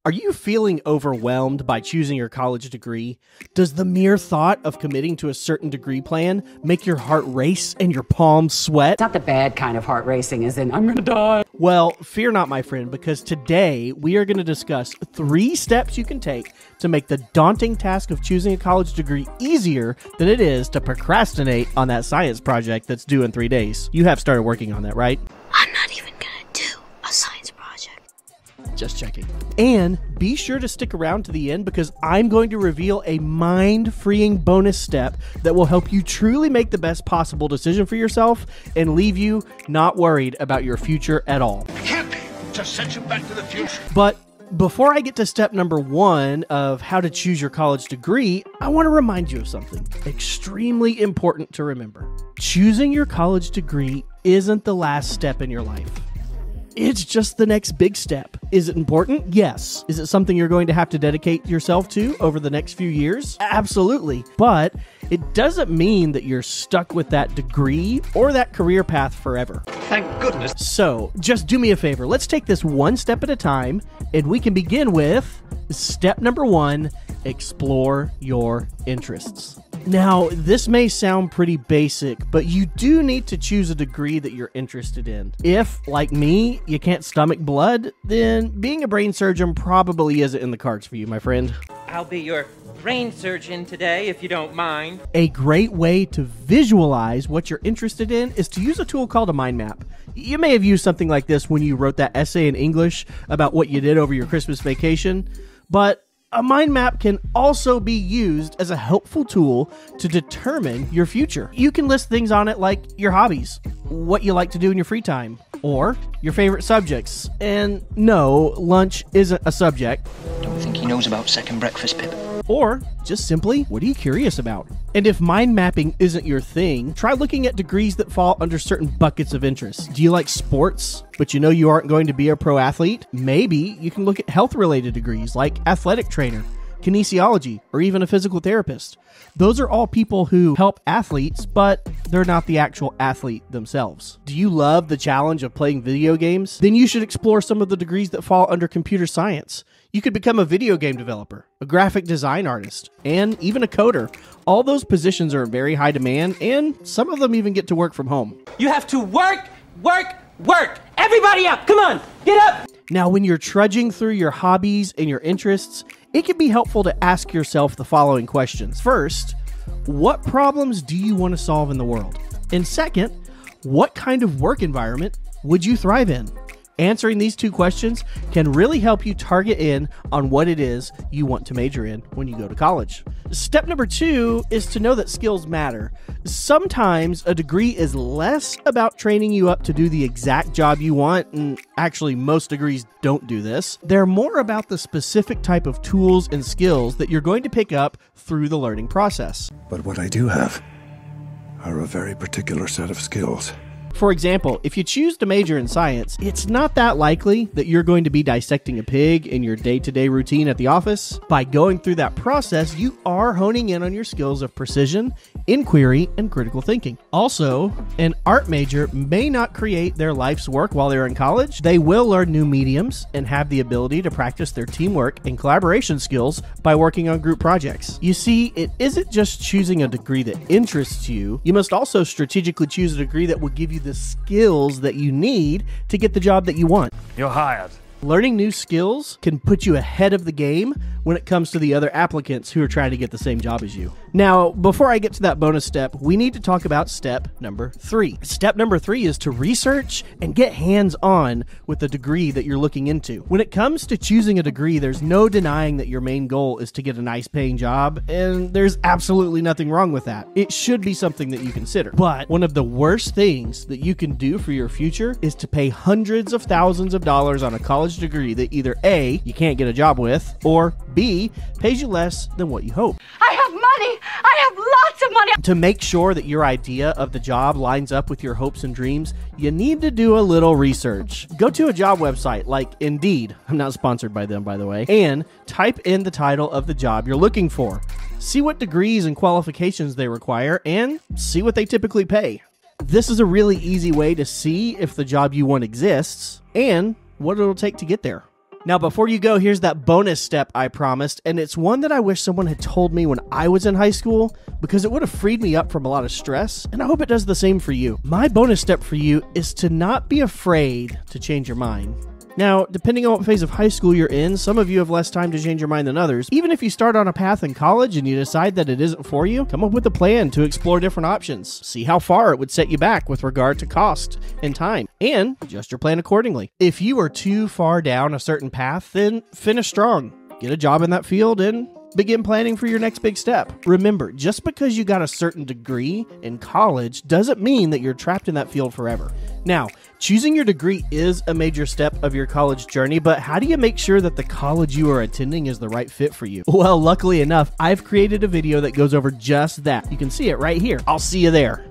Are you feeling overwhelmed by choosing your college degree? Does the mere thought of committing to a certain degree plan make your heart race and your palms sweat? It's not the bad kind of heart racing, as in, I'm gonna die. Well, fear not, my friend, because today we are going to discuss 3 steps you can take to make the daunting task of choosing a college degree easier than it is to procrastinate on that science project that's due in 3 days. You have started working on that, right? I'm not even gonna do a science project. Just checking. And be sure to stick around to the end because I'm going to reveal a mind-freeing bonus step that will help you truly make the best possible decision for yourself and leave you not worried about your future at all. Can't just send you back to the future. But before I get to step number 1 of how to choose your college degree, I want to remind you of something extremely important to remember. Choosing your college degree isn't the last step in your life. It's just the next big step. Is it important? Yes. Is it something you're going to have to dedicate yourself to over the next few years? Absolutely. But it doesn't mean that you're stuck with that degree or that career path forever. Thank goodness. So just do me a favor. Let's take this one step at a time, and we can begin with step number 1, explore your interests. Now, this may sound pretty basic, but you do need to choose a degree that you're interested in. If, like me, you can't stomach blood, then being a brain surgeon probably isn't in the cards for you, my friend. I'll be your brain surgeon today, if you don't mind. A great way to visualize what you're interested in is to use a tool called a mind map. You may have used something like this when you wrote that essay in English about what you did over your Christmas vacation, but a mind map can also be used as a helpful tool to determine your future. You can list things on it like your hobbies, what you like to do in your free time, or your favorite subjects. And no, lunch isn't a subject. Don't think he knows about second breakfast, Pip. Or just simply, what are you curious about? And if mind mapping isn't your thing, try looking at degrees that fall under certain buckets of interest. Do you like sports, but you know you aren't going to be a pro athlete? Maybe you can look at health-related degrees like athletic trainer, kinesiology, or even a physical therapist. Those are all people who help athletes, but they're not the actual athlete themselves. Do you love the challenge of playing video games? Then you should explore some of the degrees that fall under computer science. You could become a video game developer, a graphic design artist, and even a coder. All those positions are in very high demand, and some of them even get to work from home. You have to work, work, work. Everybody up, come on, get up. Now, when you're trudging through your hobbies and your interests, it can be helpful to ask yourself the following questions. First, what problems do you want to solve in the world? And second, what kind of work environment would you thrive in? Answering these 2 questions can really help you target in on what it is you want to major in when you go to college. Step number 2 is to know that skills matter. Sometimes a degree is less about training you up to do the exact job you want, and actually most degrees don't do this. They're more about the specific type of tools and skills that you're going to pick up through the learning process. But what I do have are a very particular set of skills. For example, if you choose to major in science, it's not that likely that you're going to be dissecting a pig in your day-to-day routine at the office. By going through that process, you are honing in on your skills of precision, inquiry, and critical thinking. Also, an art major may not create their life's work while they're in college. They will learn new mediums and have the ability to practice their teamwork and collaboration skills by working on group projects. You see, it isn't just choosing a degree that interests you. You must also strategically choose a degree that will give you the skills that you need to get the job that you want. You're hired. Learning new skills can put you ahead of the game when it comes to the other applicants who are trying to get the same job as you. Now, before I get to that bonus step, we need to talk about step number 3. Step number 3 is to research and get hands-on with the degree that you're looking into. When it comes to choosing a degree, there's no denying that your main goal is to get a nice paying job, and there's absolutely nothing wrong with that. It should be something that you consider. But one of the worst things that you can do for your future is to pay hundreds of thousands of dollars on a college degree that either A, you can't get a job with, or B, pays you less than what you hope. I have money! I have lots of money! To make sure that your idea of the job lines up with your hopes and dreams, you need to do a little research. Go to a job website like Indeed, I'm not sponsored by them by the way, and type in the title of the job you're looking for. See what degrees and qualifications they require, and see what they typically pay. This is a really easy way to see if the job you want exists, and what it'll take to get there. Now, before you go, here's that bonus step I promised, and it's one that I wish someone had told me when I was in high school, because it would have freed me up from a lot of stress, and I hope it does the same for you. My bonus step for you is to not be afraid to change your mind. Now, depending on what phase of high school you're in, some of you have less time to change your mind than others. Even if you start on a path in college and you decide that it isn't for you, come up with a plan to explore different options. See how far it would set you back with regard to cost and time, and adjust your plan accordingly. If you are too far down a certain path, then finish strong. Get a job in that field and begin planning for your next big step. Remember, just because you got a certain degree in college doesn't mean that you're trapped in that field forever. Now, choosing your degree is a major step of your college journey, but how do you make sure that the college you are attending is the right fit for you? Well, luckily enough, I've created a video that goes over just that. You can see it right here. I'll see you there.